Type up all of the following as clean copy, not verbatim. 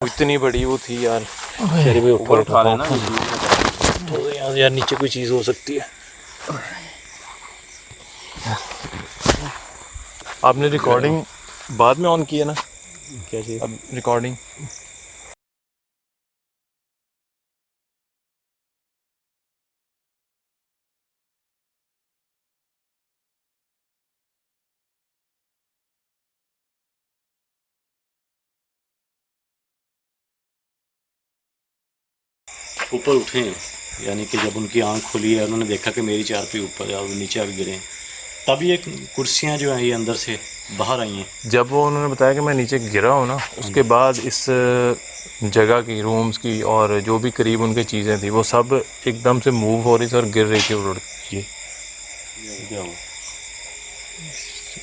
इतनी बड़ी वो थी यार। चलिए भाई ऊपर उठा लेना। तो यहाँ यार नीचे कोई चीज़ हो सकती है। आपने रिकॉर्डिंग बाद में ऑन की है ना? क्या चीज़? अब रिकॉर्डिंग ऊपर उठे हैं, यानी कि जब उनकी आंख खुली है, उन्होंने देखा कि मेरी चारपाई ऊपर है और नीचे आके गिरे हैं, तभी एक कुर्सियाँ जो हैं ये अंदर से बाहर आई हैं। जब वो उन्होंने बताया कि मैं नीचे गिरा हूँ ना, उसके बाद इस जगह की, रूम्स की और जो भी करीब उनकी चीज़ें थी वो सब एकदम से मूव हो रही थी और गिर रही थी उड़ के। क्या हुआ?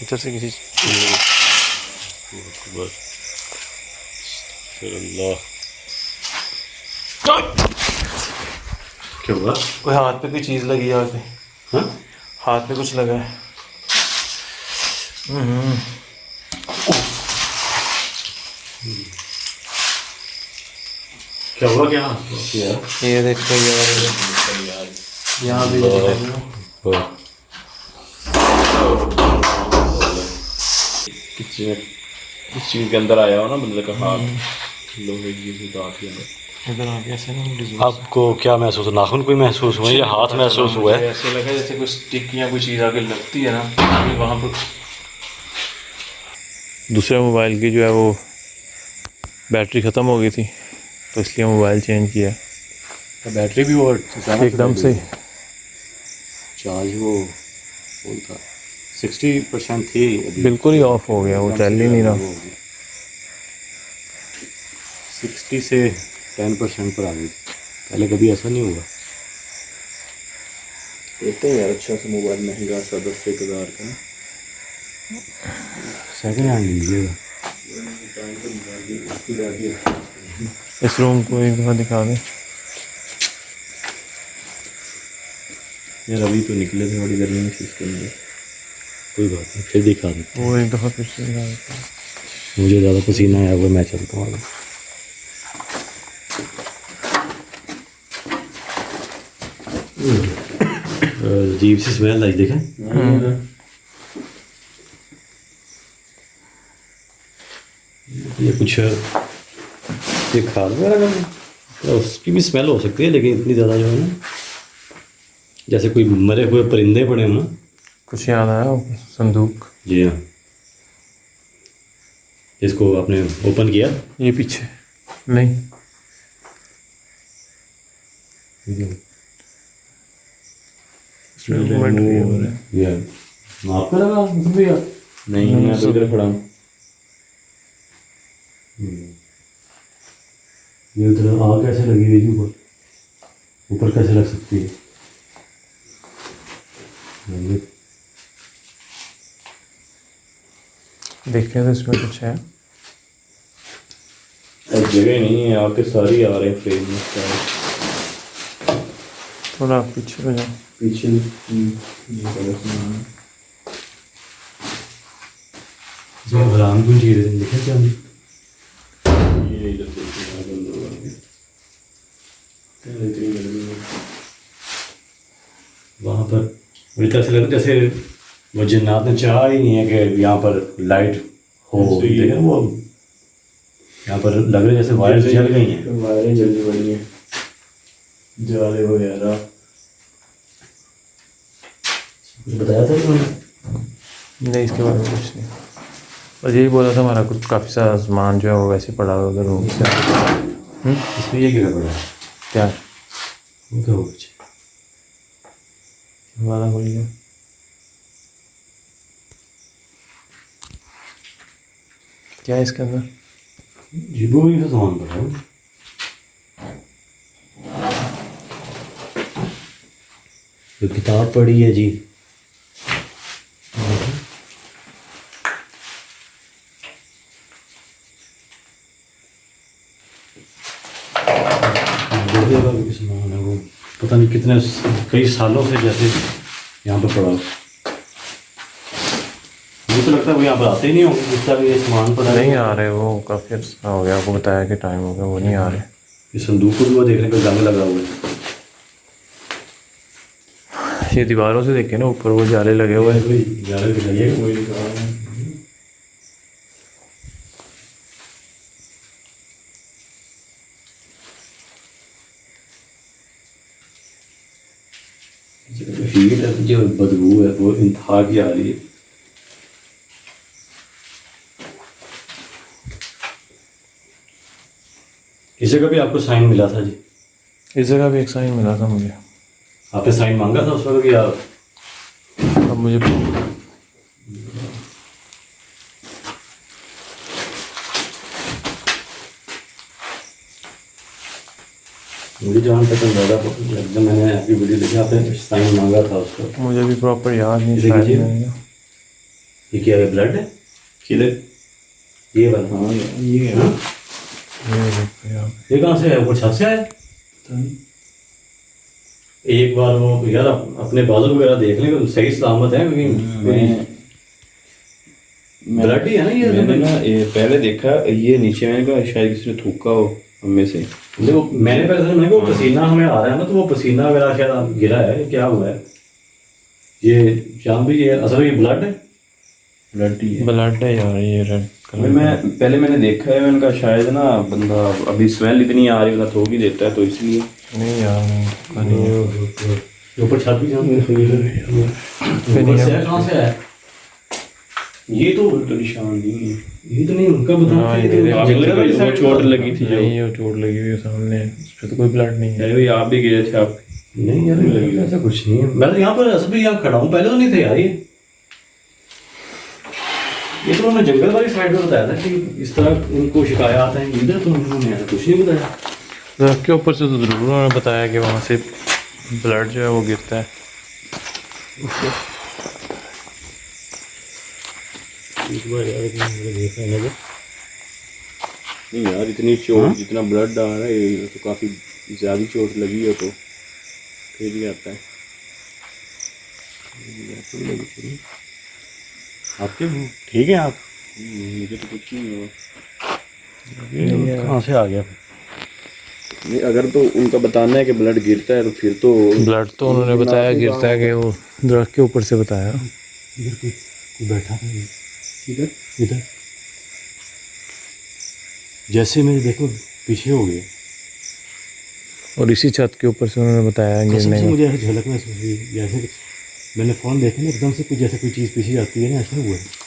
इधर से किसी क्या हुआ? कोई हाथ पे कोई चीज़ लगी है आके। हाँ? हाथ पे कुछ लगा है। क्या हुआ? क्या ये देखो यार, यहाँ भी किस चीज़ के अंदर आया हो ना बंदे का हाथ, लोहे की दांत के अंदर। इधर आ गया ना। आपको क्या महसूस, नाखून कोई महसूस हुआ या हाथ महसूस हुआ है? ऐसे लगा जैसे कोई स्टिक या कोई चीज़ आके लगती है ना वहाँ पर। दूसरे मोबाइल की जो है वो बैटरी ख़त्म हो गई थी, तो इसलिए मोबाइल चेंज किया। बैटरी भी और एकदम से चार्ज वो फुल था, 60% थी, बिल्कुल ही ऑफ हो गया, वो चल ही नहीं रहा। 60 से 10% पर आ गई। पहले कभी ऐसा नहीं हुआ। देते हैं यार अच्छा सा मोबाइल, महंगा सा 10,000 का, सेकेंड हैंड लीजिएगा। इस रूम को एक दफ़ा दिखा दें। यार अभी तो निकले थे, बड़ी गर्मी में इसके अंदर। कोई बात नहीं, फिर दिखा देते। वो एक दफ़ा फिर से दिखा देते। मुझे ज़्यादा पसीना आया हुआ, मैं चलता हूँ। अजीब सी स्मेल आई, देखें। ये कुछ ये खाद वगैरह का, उसकी भी स्मेल हो सकती है, लेकिन इतनी ज़्यादा जो है ना, जैसे कोई मरे हुए परिंदे पड़े हो ना। कुछ याद आया? संदूक। जी हाँ। इसको आपने ओपन किया? ये पीछे नहीं, आपका लगा भैया? नहीं, मैं तो इधर खड़ा हूँ। ये उधर आग कैसे लगी हुई थी ऊपर? ऊपर कैसे लग सकती है? देखें तो इसमें कुछ है। अब जगह नहीं है, आके सारी आ रहे हैं फ्रेम में। थोड़ा पीछे हो जाओ। पीछे राम कुंज दिखे क्या? ये इधर वहाँ पर मुझे तो ऐसा लगा जैसे वो जिन्नात ने चाहा ही नहीं है कि यहाँ पर लाइट हो। देखें वो यहाँ पर लग रहा है जैसे वायर जल गई हैं। वायरें जल्दी पड़ी हैं, जाले वगैरह। कुछ बताया था उन्होंने? नहीं, इसके बारे में कुछ नहीं। और यही बोला था हमारा कुछ काफ़ी सारा सामान जो है वो वैसे पड़ा हुआ उधर रूम से। इसमें ये क्या पड़ा है? क्या क्या हो कुछ वाला हो गया? क्या है इसके अंदर? जीबो भी तो सामान पड़ा है। जो किताब पड़ी है जी, का भी सामान है। वो पता नहीं कितने कई सालों से जैसे यहाँ पर पड़ा। मुझे तो लगता है वो यहाँ पर आते ही नहीं होंगे जितना भी ये सामान पड़ा है। नहीं आ रहे वो, काफ़ी अर्सा हो गया, आपको बताया कि टाइम हो गया, वो नहीं आ रहे। ये संदूक को भी वो देखने को जंग लगा हुआ है। ये दीवारों से देखे ना ऊपर वो जाले लगे हुए हैं। जाले दिखाइएगा कोई निकाल। हीट है जो बदबू है वो इंतहा की आ रही है। इस जगह भी आपको साइन मिला था जी? इस जगह भी एक साइन मिला था मुझे। आपने साइन मांगा था उस वक्त कि आप? अब मुझे मुझे जहाँ तक अंदाजा जब मैंने आपकी वीडियो देखी आपने साइन मांगा था उसको। मुझे भी प्रॉपर याद नहीं। इसे शायद कीजिए। मैंने- ये क्या है, ब्लड है किधर? ये वाला? हाँ ये है। हाँ? ये देखो आप। ये कहाँ से है, ऊपर छत से आया? एक बार वो यार अपने बाजू वगैरह देख लें तो सही सलामत है, क्योंकि ब्लड ही है ना ये। मैंने ना ये पहले देखा ये नीचे, मैंने कहा शायद किसी ने थूका हो हम में से। देखो मैंने पहले समझा कि वो पसीना हमें आ रहा है ना, तो वो पसीना वगैरह शायद गिरा है, क्या हुआ है ये शाम भी। ये असल में ये ब्लड है। ब्लड ही है। ब्लड है यार, ये रेड कलर। मैंने देखा है, मैंने कहा शायद ना बंदा अभी स्मेल इतनी आ रही है, थोक ही देता है तो इसलिए। नहीं यार, नहीं, पता नहीं है। ऊपर छत भी कहाँ से है? ये तो निशान नहीं है। ये तो नहीं उनका बता। हाँ, ये देखो, आप जंगल वाली साइड चोट लगी थी जो। नहीं, वो चोट लगी हुई है सामने, उस पर तो कोई ब्लड नहीं है। अरे भाई आप भी गए थे आप? नहीं यार ऐसा कुछ नहीं है। मैं तो यहाँ पर असल में यहाँ खड़ा हूँ, पहले तो नहीं थे यार। ये तो उन्होंने जंगल वाली साइड में बताया था कि इस तरह उनको शिकायत है इधर, तो उन्होंने ऐसा कुछ नहीं बताया। दरख्त के ऊपर से तो ज़रूर उन्होंने बताया कि वहाँ से ब्लड जो है वो गिरता है। एक बार यार देखने लगे। नहीं यार इतनी चोट, जितना ब्लड आ रहा है ये तो काफ़ी ज़्यादा चोट लगी है, तो फिर भी आता है। आपके ठीक है आप? मुझे तो कुछ नहीं हुआ। कहाँ से आ गया? नहीं, अगर तो उनका बताना है कि ब्लड गिरता है तो फिर तो ब्लड तो उन्होंने बताया गिरता है, कि वो दरख्त के ऊपर से बताया। इधर कोई बैठा था इधर इधर, जैसे मेरे देखो पीछे हो गए, और इसी छत के ऊपर से उन्होंने बताया कसम गिरने से का। मुझे ऐसे झलक महसूस हुई, जैसे कि मैंने फ़ोन देखा ना एकदम से कुछ जैसे कोई चीज़ पीछे जाती है ना, ऐसा हुआ है।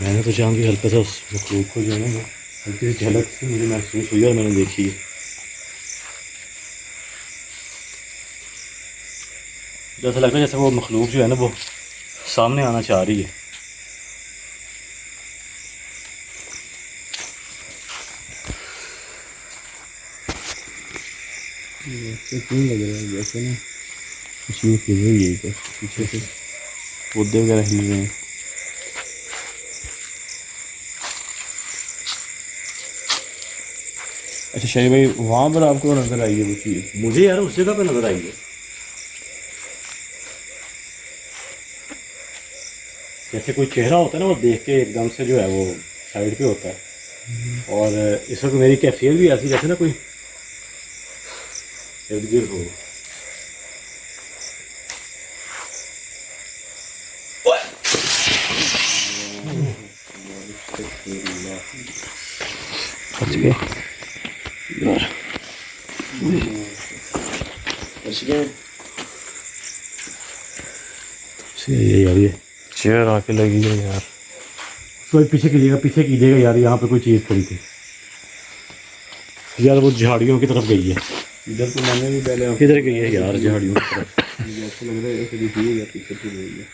मैंने तो चाहूँ कि हल्का सा उस मखलूक को जो है ना हल्की सी झलक से मुझे महसूस हुई और मैंने देखी है। जैसा लगता है जैसे वो मखलूक जो है ना वो सामने आना चाह रही है। क्यों लग रहा है जैसे ना कुछ यूँ हिल रही है इधर पीछे से, पौधे वगैरह हिल रहे हैं। अच्छा शाही भाई, वहाँ पर आपको नजर आई है वो चीज़? मुझे यार उस जगह पे नजर आई है, जैसे कोई चेहरा होता है ना वो देख के एकदम से जो है वो साइड पे होता है। और इस वक्त मेरी कैफियत भी ऐसी जैसे ना कोई इर्द गिर्द हो। बच गए। ये यार ये चेयर आके लगी है यार। तो पीछे कीजिएगा यार, यहाँ पे कोई चीज़ पड़ी थी यार, वो झाड़ियों की तरफ गई है। इधर तो मैंने भी पहले किधर गई है यार झाड़ियों की तरफ? ऐसा लग रहा है ऐसे दिख रही है पीछे से रही है।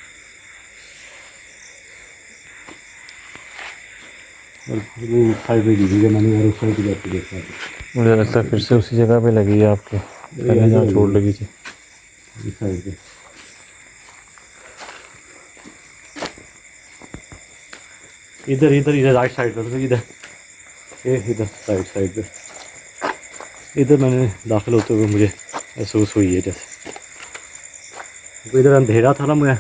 और वो उठाई हुई दीजिएगा, मैंने यार उस साइड की जाती देखा था। मुझे लगता है फिर से उसी जगह पे लगी है आपके, पहले जहाँ चोट लगी थी। इस साइड पे इधर इधर इधर राइट साइड पर, तो इधर ये इधर साइड पे, इधर मैंने दाखिल होते हुए मुझे महसूस हुई है जैसे, तो इधर अंधेरा था ना, मैं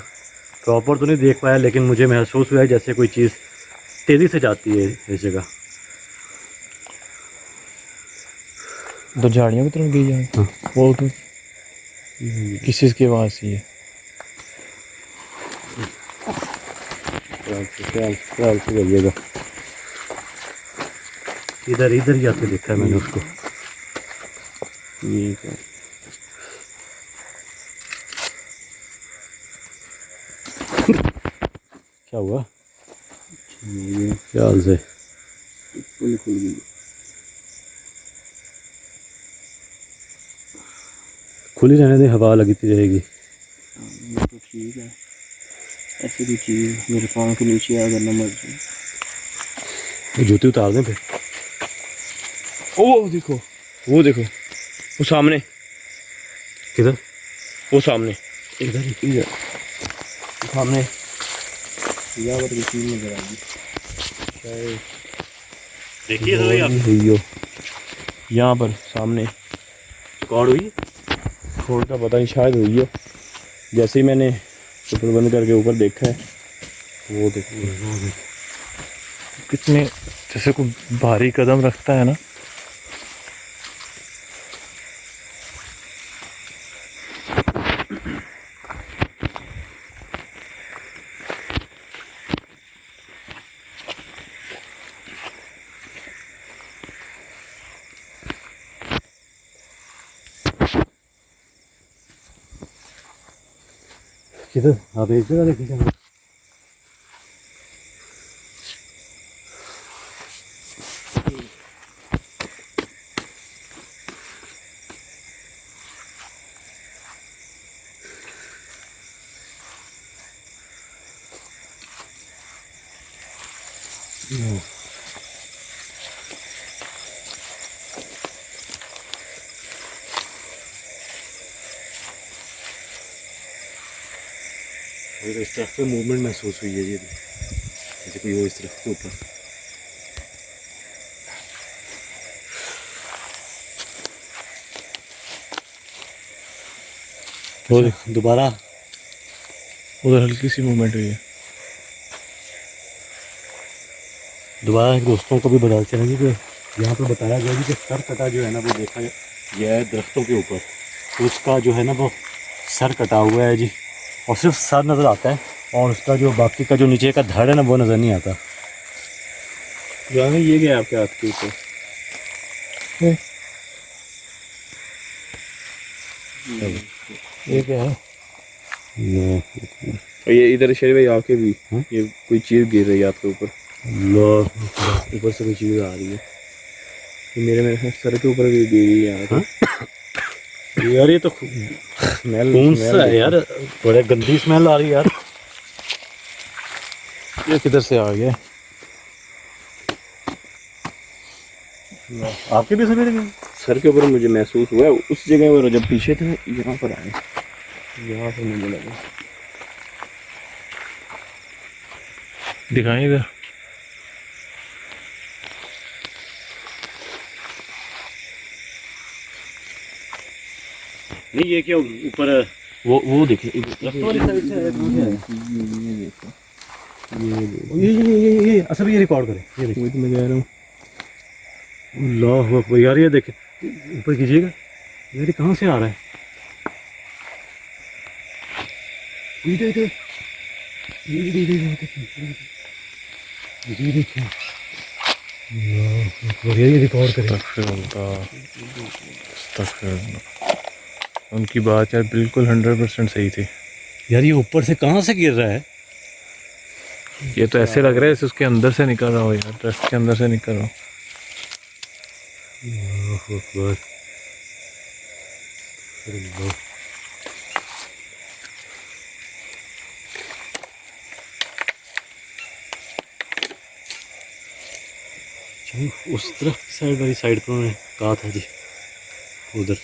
प्रॉपर तो नहीं देख पाया, लेकिन मुझे महसूस हुआ है जैसे कोई चीज़ तेज़ी से जाती है इस जगह। तो झाड़ियों की तरफ गई है। हाँ। वो तो किस चीज़ की आवाज़ सी है। ख्याल से जाइएगा, इधर इधर ही आके देखा है मैंने उसको। ये क्या क्या हुआ? ख्याल से पुल खुल गई। खुली रहने दे, हवा लगती रहेगी। ये तो ठीक है, ऐसे भी चीज़ मेरे पाँव के नीचे अगर न मर जाए। जूती उतार दें फिर। वो देखो वो सामने, किधर? वो सामने इधर ही। इधर सामने यहाँ पर किसी नजर आ गई शायद। देखिए तो आप हुई हो यहाँ पर सामने, रिकॉर्ड हुई। छोड़ का पता नहीं, शायद हुई हो। जैसे ही मैंने शटर बंद करके ऊपर देखा है, वो देखो कितने जैसे कोई भारी कदम रखता है ना। किधर? आप एक जगह देखिए। तो इस तरफ पे मूवमेंट महसूस हुई है जी, जैसे कोई हो इस तरफ के ऊपर। और दोबारा उधर हल्की सी मूवमेंट हुई है। दोबारा एक दोस्तों को भी बता चलेंगे कि यहाँ पे बताया गया कि सर कटा जो है ना, वो देखा गया है दरख्तों के ऊपर, तो उसका जो है ना वो सर कटा हुआ है जी, और सिर्फ सर नज़र आता है, और उसका जो बाकी का जो नीचे का धड़ है ना वो नज़र नहीं आता। जहाँ ये गया आपके हाथ के ऊपर, ये क्या है? और ये इधर शेर भाई आके भी हाँ? ये कोई चीज़ गिर रही है आपके ऊपर, ऊपर से कोई चीज़ आ रही है। मेरे सर के ऊपर भी गिर रही है यहाँ पे। यार ये तो खून सा है यार, बड़े गंदी स्मेल आ रही है यार। ये किधर से आ गया? आपके भी सर सर के ऊपर मुझे महसूस हुआ है उस जगह पर, जब पीछे थे यहाँ पर आए, यहाँ पर मुझे लगा। दिखाएं इधर। नहीं, ये क्या ऊपर वो देखिए वाली साइड से ये अच्छा ये रिकॉर्ड करें, ये देखिए। वही तो मैं कह रहा हूँ। अल्लाह अकबर यार, ये देखें ऊपर कीजिएगा, ये कहाँ से आ रहा है? इधर इधर ये देखिए, अल्लाह अकबर, ये रिकॉर्ड करें। उनकी बात यार बिल्कुल 100% सही थी यार ये ऊपर से कहाँ से गिर रहा है? ये तो ऐसे लग रहा है जैसे उसके अंदर से निकल रहा हो यार, ड्रेस के अंदर से निकल रहा हो। अल्लाह अकबर, अल्लाह। उस तरफ की साइड वाली साइड पर उन्होंने कहा था जी, उधर।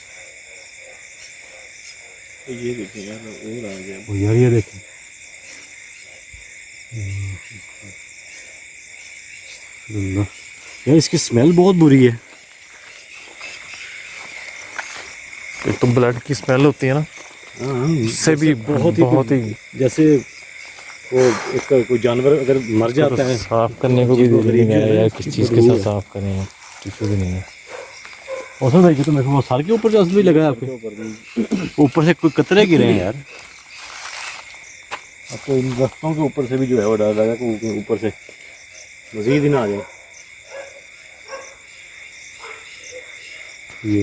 ये देखिए यार, और आ गया। वो यार ये देखें, यार इसकी स्मेल बहुत बुरी है। एक तो ब्लड की स्मेल होती है ना, हाँ, इससे भी बहुत ही जैसे वो एक कोई जानवर अगर मर तो जाता है साफ करने को भी जिसको दिल नहीं गरीब आ जो रहा है यार, ना, किस उसकी चीज़ के बदबू साथ है। साफ करें यार, कुछ भी नहीं है। औसत भाई तो मेरे को सर के ऊपर जो असली लगा है आपके ऊपर से कोई कतरे गिरे हैं यार। अब तो इन दस्तों के ऊपर से भी जो है वो डर लगा कि ऊपर से मजीद ही ना आ जाए। ये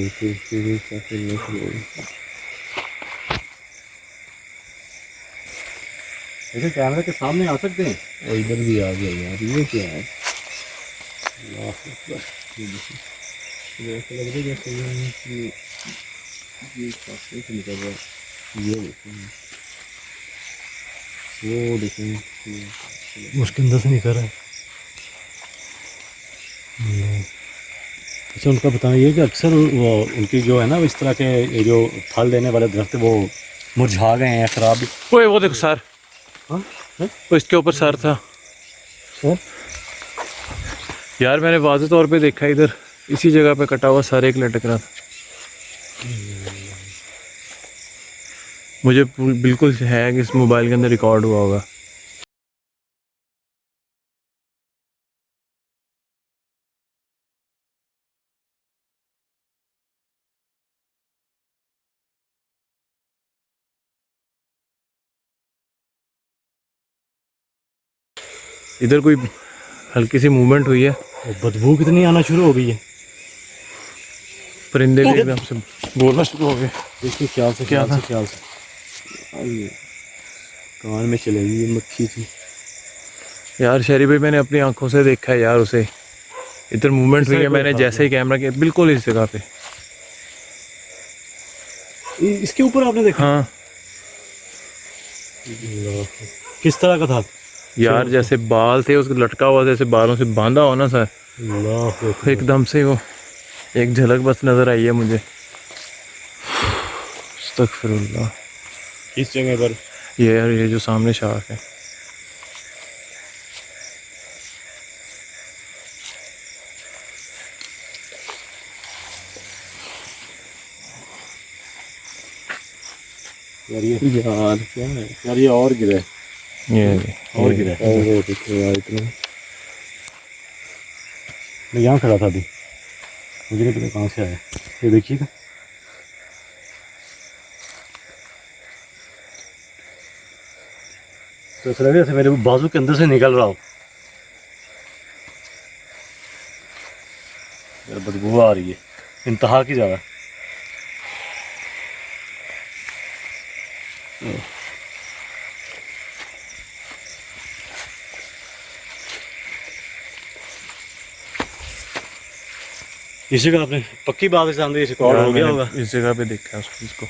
ऐसे कैमरे के सामने आ सकते हैं। और इधर भी आ गया यार, ये क्या है? अल्लाह अकबर। ये ऐसा लग रहा है जैसे ये काफी से निकल रहा है। ये देखें, वो देखें, उसके अंदर से निकल रहा है। अच्छा, उनका बताना ये कि अक्सर वो उनकी जो है ना इस तरह के ये जो फल देने वाले दरख्त वो मुरझा गए हैं, खराब भी। ओए वो देखो सर, हाँ? वो इसके ऊपर सर था सर? यार, मैंने वाज़े तौर पे देखा इधर इसी जगह पे कटा हुआ सर एक लटक रहा था। मुझे बिल्कुल है कि इस मोबाइल के अंदर रिकॉर्ड हुआ होगा। इधर कोई हल्की सी मूवमेंट हुई है, वो बदबू कितनी आना शुरू हो गई है। परिंदे भी एकदम से बोलना शुरू हो गए। देखिए ख्याल से, क्या ख्याल था? से, ख्याल से। आइए, कान में चलेगी ये मक्खी थी। यार शरी भाई, मैंने अपनी आंखों से देखा है यार उसे, इधर मूवमेंट हुई है। साइड पे मैंने था जैसे ही कैमरा के बिल्कुल इस जगह पे, इसके ऊपर आपने देखा? हाँ किस तरह का था? यार, जैसे बाल थे उसको लटका हुआ, जैसे बालों से बांधा हो ना सर, अल्लाह एकदम से वो एक झलक बस नजर आई है मुझे। अस्तगफिरुल्लाह। किस जगह पर? ये यार, ये जो सामने शाख है, यार ये क्या है? यार ये और गिरा है, ये और गिरा है। और वो देखो यार, इतना मैं यहाँ खड़ा था अभी, मुझे नहीं पता कहाँ से आया। ये देखिएगा, तो ऐसा लग रहा है जैसे मेरे बाजू के अंदर से निकल रहा हो। यार बदबू आ रही है इंतहा की ज़्यादा। इस जगह आपने पक्की बात है सामने रिकॉर्ड यार हो गया मैंने होगा। इस जगह पे देखा है उसको, इसको।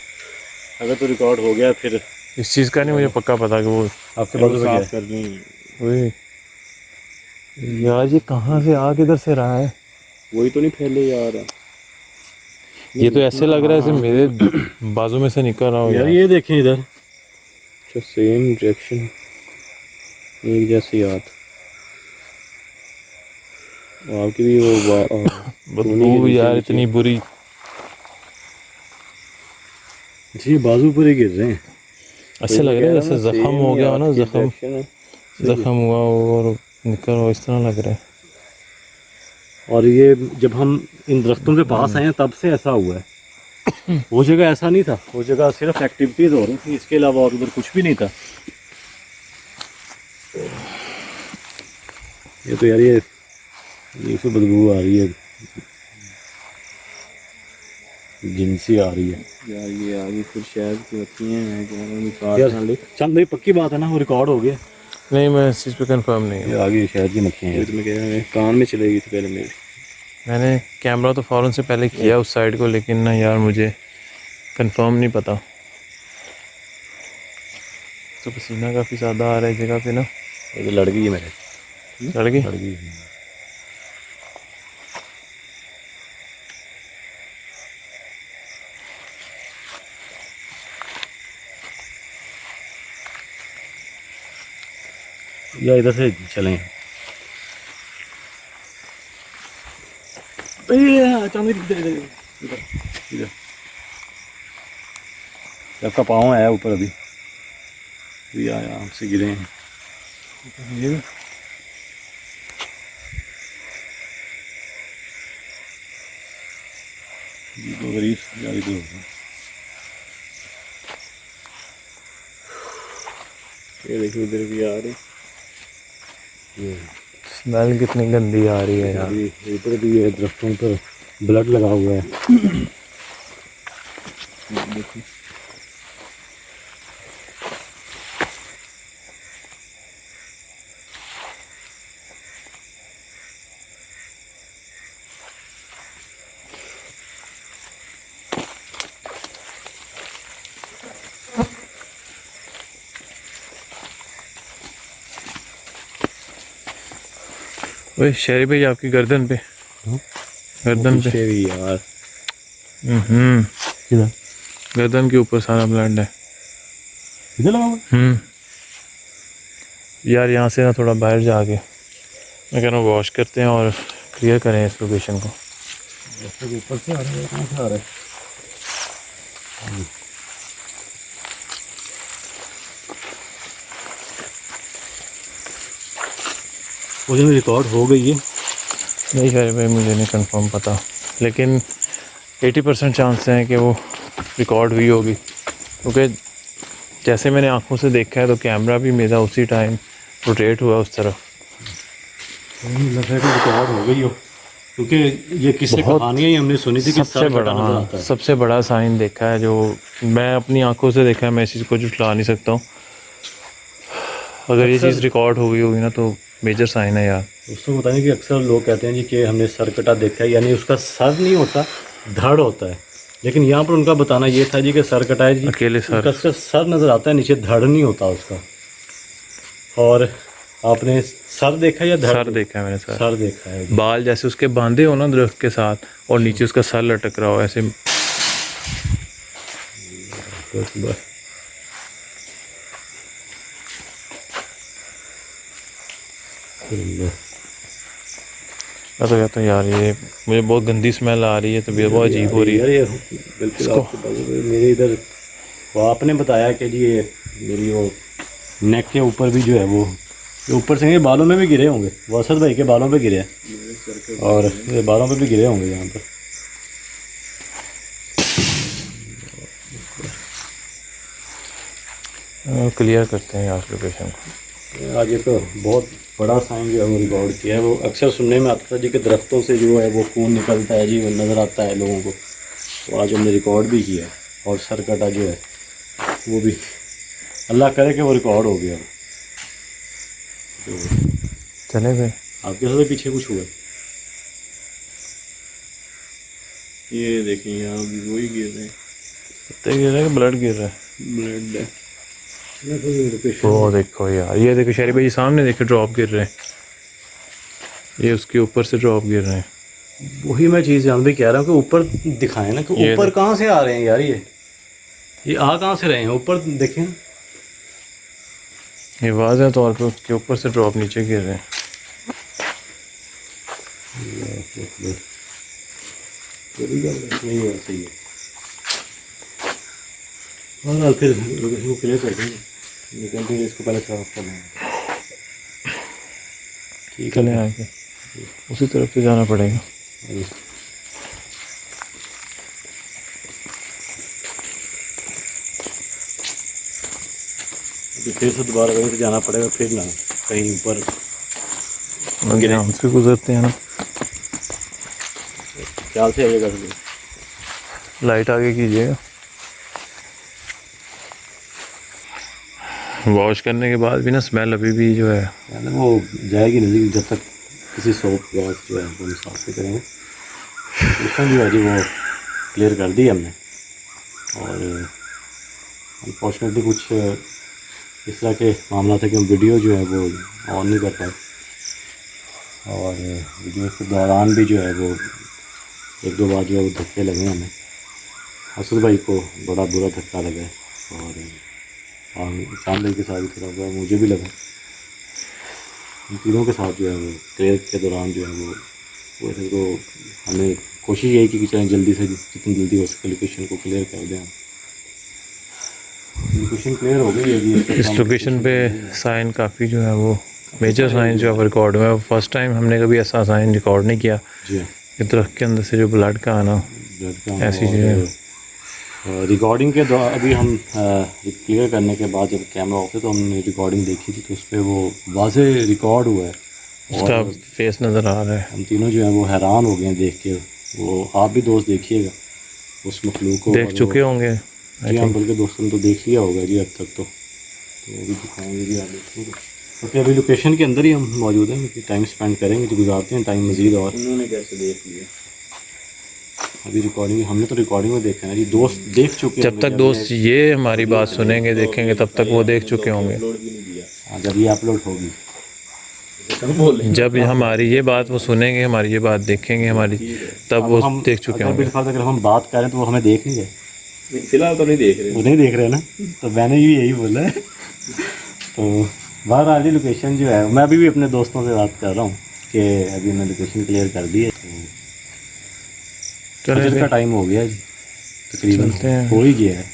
अगर तो रिकॉर्ड हो गया फिर इस चीज़ का नहीं मुझे पक्का पता कि वो आपके बाजू पे क्या साफ है। करनी। ओए यार, ये कहाँ से आ किधर से रहा है? वही तो नहीं फैले यार। ये तो ऐसे लग रहा है जैसे मेरे बाजू में से निकल रहा हो यार यार। ये देखें इधर, अच्छा, सेम रिएक्शन, एक जैसी याद। आपकी भी वो बदबू यार इतनी बुरी। जी बाजू पर ही गिर रहे हैं। ऐसे लग रहा है जैसे जख्म हो गया हो ना, जख्म हुआ हो और निकल हो, इस तरह लग रहा है। और ये जब हम इन दरख्तों के पास आए हैं तब से ऐसा हुआ है। वो जगह ऐसा नहीं था, वो जगह सिर्फ एक्टिविटीज हो रही थी, इसके अलावा और उधर कुछ भी नहीं था। ये तो यार ये तो बदबू आ रही है, जिनसी आ रही है यार। ये आगे फिर शायद की मक्खियाँ हैं, क्या यार। वाले। चल भाई पक्की बात है ना, वो रिकॉर्ड हो गया। नहीं, मैं इस चीज़ पे कंफर्म नहीं हूँ। ये आगे शायद की मक्खियाँ ये हैं। तो मैं कह रहा हूँ कान में चलेगी तो पहले मेरे। मैंने कैमरा तो फ़ौरन से पहले किया उस साइड को, लेकिन ना यार मुझे कंफर्म नहीं पता। तो पसीना काफ़ी ज़्यादा आ रहा है जगह पे ना। ये तो लड़ गई है मेरे, लड़ गई। लड़ गई। या इधर से चलें। अचानक इधर आपका पाँव आया ऊपर अभी आया आपसे गिरे हैं ये तो गरीब जारी तो होगा। ये देखिए इधर भी आ रहे, स्मेल कितनी गंदी आ रही है यार। ऊपर भी है दरख्तों पर ब्लड लगा हुआ है। देखिए ओए शहरी भाई आपकी गर्दन पे, गर्दन पे भी यार किधर गर्दन के ऊपर सारा ब्लड है। इधर लगा हुआ यार यहाँ से ना थोड़ा बाहर जाके मैं कह रहा हूँ वॉश करते हैं और क्लियर करें इस लोकेशन को। है ऊपर से आ रहा है कहाँ से आ रहा है। मुझे रिकॉर्ड हो गई है नहीं शहरी भाई मुझे नहीं कंफर्म पता, लेकिन 80% चांस हैं कि वो रिकॉर्ड हुई होगी, क्योंकि जैसे मैंने आंखों से देखा है तो कैमरा भी मेरा उसी टाइम रोटेट हुआ उस तरफ। लग रहा है कि रिकॉर्ड हो गई हो, क्योंकि ये किससे कहानियाँ ही हमने सुनी थी कि सबसे बड़ा, हाँ सबसे बड़ा साइन देखा है जो मैं अपनी आंखों से देखा है। मैं इस चीज़ को जुटला नहीं सकता हूँ। अगर ये चीज़ रिकॉर्ड हो गई होगी ना तो मेजर साइन है यार। दोस्तों बताएं कि अक्सर लोग कहते हैं जी कि हमने सर कटा देखा है, यानी उसका सर नहीं होता धड़ होता है, लेकिन यहाँ पर उनका बताना ये था जी कि सर कटा है जी, अकेले सर, उसका सिर्फ सर नज़र आता है, नीचे धड़ नहीं होता उसका। और आपने सर देखा या धड़? सर देखा है मैंने, सर देखा है। बाल जैसे उसके बांधे हो ना दरख्त के साथ और नीचे उसका सर लटक रहा हो ऐसे। मैं तो कहता हूँ यार ये मुझे बहुत गंदी स्मेल आ रही है, तबीयत बहुत अजीब हो रही है। ये बिल्कुल मेरे इधर वो आपने बताया कि जी ये मेरी वो नेक के ऊपर भी जो है वो ऊपर से ये बालों में भी गिरे होंगे, वो असद भाई के बालों पे गिरे हैं और ये बालों पे भी गिरे होंगे यहाँ पर। क्लियर करते हैं यार लोकेशन को। आज एक बहुत बड़ा साइन जो है वो रिकॉर्ड किया है। वो अक्सर सुनने में आता था जी कि दरख्तों से जो है वो खून निकलता है जी, वो नज़र आता है लोगों को, तो आज हमने रिकॉर्ड भी किया है। और सर कटा जो है वो भी अल्लाह करे कि वो रिकॉर्ड हो गया। तो चले गए आपके साथ पीछे कुछ हुआ? ये देखिए यहाँ भी वही गिर रहे हैं, पत्ते गिर रहे हैं कि ब्लड गिर रहा है? ब्लड है। वो देखो यार, ये देखो शहरी भाई सामने देखो ड्रॉप गिर रहे हैं, ये उसके ऊपर से ड्रॉप गिर रहे हैं। वही मैं चीज़ जान भी कह रहा हूँ कि ऊपर दिखाएं ना कि ऊपर कहाँ से आ रहे हैं यार, ये आ कहाँ से रहे हैं, ऊपर देखें। ये वाज़ेह तौर पे उसके ऊपर से ड्रॉप नीचे गिर रहे हैं। नहीं है सही है। हाँ फिर लोकेशन को क्लियर करते हैं, निकलते हैं इसको पहले साफ करना है। ठीक चले आगे उसी तरफ से जाना पड़ेगा। फिर से दोबारा वहीं से जाना पड़ेगा, फिर ना कहीं ऊपर ग्राउंड से गुजरते हैं ना। ख्याल से आइएगा, लाइट आगे कीजिएगा। वॉश करने के बाद भी ना स्मेल अभी भी जो है यानी वो जाएगी नहीं जब तक किसी सोप गैस जो है वो साफ नहीं करेंगे। उसका जो है जी वो क्लियर कर दी हमने, और अनफॉर्चुनेटली कुछ इस तरह के मामला था कि हम वीडियो जो है वो ऑन नहीं कर पाए, और वीडियो के दौरान भी जो है वो एक दो बार जो है वो धक्के लगे हमें। असद भाई को बड़ा बुरा धक्का लगा है, और शाम भाई के साथ भी थोड़ा हुआ, मुझे भी लगा। इन तीनों के साथ जो है वो क्लियर के दौरान जो है वो वैसे तो हमें कोशिश यही की कि चलें जल्दी से जितनी जल्दी हो सके लोकेशन को क्लियर कर दें। लोकेशन क्लियर हो गई है जी। इस लोकेशन पे साइन काफ़ी जो है वो मेजर साइन जो है रिकॉर्ड हुआ है। फर्स्ट टाइम हमने कभी ऐसा साइन रिकॉर्ड नहीं किया जी कि दरख्त के अंदर से जो ब्लड का आना ब्लड का ऐसी चीज़ें। रिकॉर्डिंग के दौरान अभी हम क्लियर करने के बाद जब कैमरा ऑफ है तो हमने रिकॉर्डिंग देखी थी तो उस पर वो वाज़े रिकॉर्ड हुआ है। उसका फेस नज़र आ रहा है। हम तीनों जो हैं वो हैरान हो गए हैं देख के। वो आप भी दोस्त देखिएगा उस मखलूक को। देख चुके होंगे जी हाँ, बल्कि दोस्तों ने तो देख लिया होगा जी अब तक तो अभी दिखाएंगे जी आप देखिएगा। क्योंकि अभी लोकेशन के अंदर ही हम मौजूद हैं कि टाइम स्पेंड करेंगे तो गुजारते हैं टाइम मज़ीद। और उन्होंने कैसे देख लिया? अभी रिकॉर्डिंग हमने तो रिकॉर्डिंग में देखा है जी, दोस्त देख चुके हैं। जब तक दोस्त ये हमारी बात सुनेंगे देखेंगे तब तक वो देख चुके होंगे। अपलोड भी नहीं किया। हाँ, जब ये अपलोड होगी कब बोले? जब हमारी ये बात वो सुनेंगे, हमारी ये बात देखेंगे हमारी, तब वो हम देख चुके होंगे। अगर हम बात करें तो वो हमें देख नहीं रहे। फिलहाल तो नहीं देख रहे। वो नहीं देख रहे ना, तो मैंने भी यही बोला है। तो बहरहाल जी लोकेशन जो है मैं अभी भी अपने दोस्तों से बात कर रहा हूँ कि अभी हमने लोकेशन क्लियर कर दी है। तो फजर का टाइम हो गया जी, तकरीबन चलते हैं। हो ही गया है।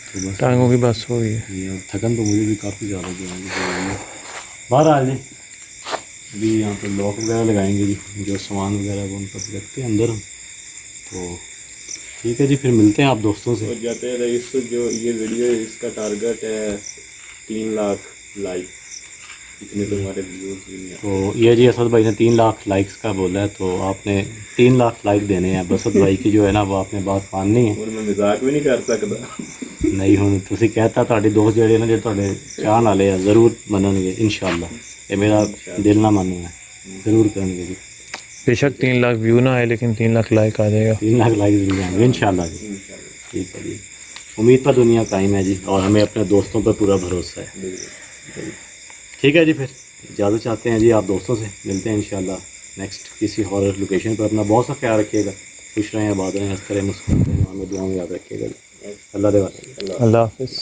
तो बस टांगों की बस हो गई है। ये अब थकन तो मुझे भी काफ़ी ज़्यादा जो है। बहरहाल जी अभी यहाँ पर लॉक वगैरह लगाएंगे जी, जो सामान वगैरह वो उन पर रखते हैं अंदर। तो ठीक है जी, फिर मिलते हैं आप दोस्तों से। और जाते रईस जो ये वीडियो है इसका टारगेट है 3 लाख लाइक। इतने तो हमारे व्यूज़ भी नहीं आते। तो ये जी असद भाई ने 3 लाख लाइक्स का बोला है, तो आपने 3 लाख लाइक देने हैं। असद भाई की जो है ना वो आपने बात माननी है। और मैं मजाक भी नहीं कर सकता। नहीं ਹੁਣ ਤੁਸੀਂ कहता ਤੁਹਾਡੇ ਦੋਸਤ ਜਿਹੜੇ ਨੇ ਜਿਹੜੇ ਤੁਹਾਡੇ ਚਾਹਣ ਵਾਲੇ ਆ ਜ਼ਰੂਰ ਮੰਨਣਗੇ ਇਨਸ਼ਾਅੱਲਾ। ਇਹ ਮੇਰਾ ਦਿਲ ਨਾ ਮੰਨਣਾ ਜ਼ਰੂਰ ਕਰਨਗੇ जी। बेशक 3 लाख व्यू ना आए लेकिन 3 लाख लाइक आ जाएगा। 3 लाख लाइक जरूर आएंगे इंशाल्लाह जी। ठीक है जी, उम्मीद पर दुनिया कायम है जी और हमें अपने दोस्तों पर पूरा भरोसा है। ठीक है जी, फिर इजाज़त चाहते हैं जी आप दोस्तों से। मिलते हैं इंशाल्लाह नेक्स्ट किसी और लोकेशन पर। अपना बहुत सा ख्याल रखिएगा, खुश रहें, आबाद रहें, हंसते रहें, मुस्कुराते रहें, हमें दुआ में याद रखिएगा। अल्लाह दे वाले। अल्लाह हाफिज़।